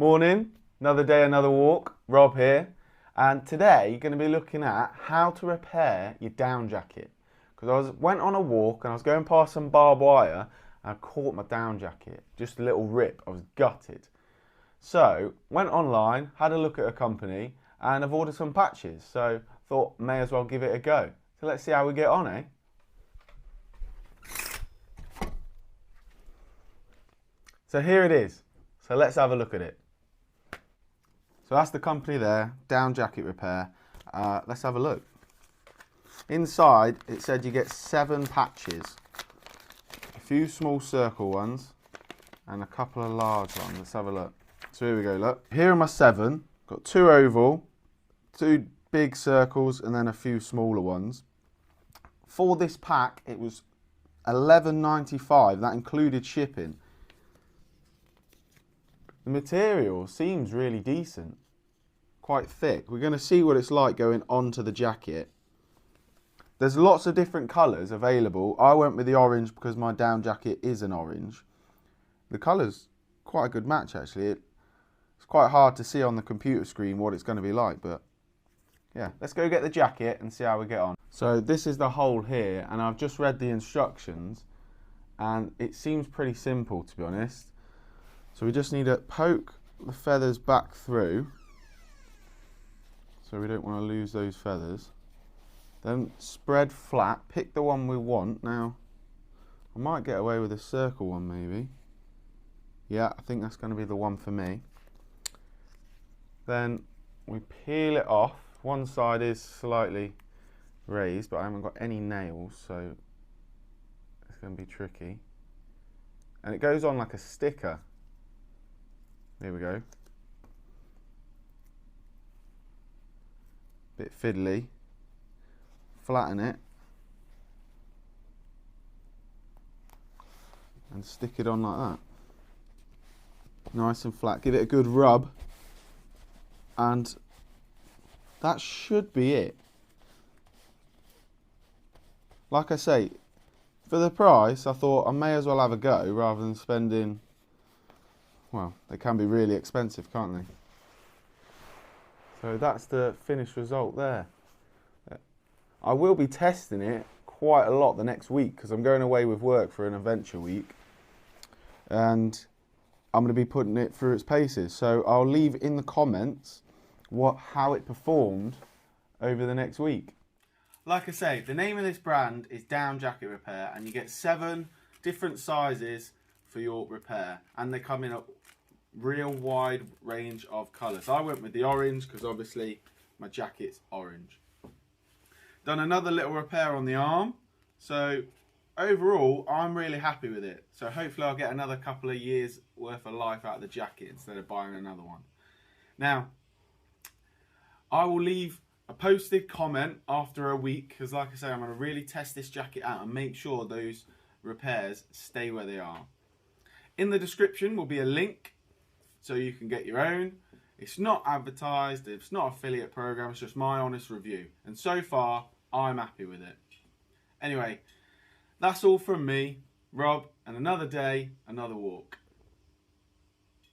Morning, another day, another walk. Rob here, and today you're going to be looking at how to repair your down jacket. Because went on a walk and I was going past some barbed wire and I caught my down jacket, just a little rip. I was gutted. So went online, had a look at a company, and I've ordered some patches. So thought may as well give it a go. So let's see how we get on, eh? So here it is. So let's have a look at it. So that's the company there, down jacket repair. Let's have a look. Inside it said you get 7 patches, a few small circle ones and a couple of large ones. Let's have a look. So here we go, look. Here are my 7. Got 2 oval, 2 big circles and then a few smaller ones. For this pack it was $11.95, that included shipping. The material seems really decent, quite thick. We're going to see what it's like going onto the jacket. There's lots of different colours available. I went with the orange because my down jacket is an orange. The colour's quite a good match actually. It's quite hard to see on the computer screen what it's going to be like, but yeah, let's go get the jacket and see how we get on. So this is the hole here, and I've just read the instructions and it seems pretty simple, to be honest. So we just need to poke the feathers back through, so we don't want to lose those feathers. Then spread flat, pick the one we want. Now, I might get away with a circle one maybe. Yeah, I think that's going to be the one for me. Then we peel it off. One side is slightly raised, but I haven't got any nails, so it's going to be tricky. And it goes on like a sticker. Here we go. Bit fiddly. Flatten it. And stick it on like that. Nice and flat. Give it a good rub. And that should be it. Like I say, for the price, I thought I may as well have a go rather than spending... Well, they can be really expensive, can't they? So that's the finished result there. I will be testing it quite a lot the next week because I'm going away with work for an adventure week. And I'm going to be putting it through its paces. So I'll leave in the comments how it performed over the next week. Like I say, the name of this brand is Down Jacket Repair, and you get 7 different sizes for your repair, and they come in a real wide range of colours. I went with the orange because obviously my jacket's orange. Done another little repair on the arm, so overall I'm really happy with it. So hopefully I'll get another couple of years worth of life out of the jacket instead of buying another one. Now I will leave a posted comment after a week because, like I say, I'm going to really test this jacket out and make sure those repairs stay where they are. In the description will be a link so you can get your own. It's not advertised, it's not an affiliate program, it's just my honest review. And so far, I'm happy with it. Anyway, that's all from me, Rob, and another day, another walk.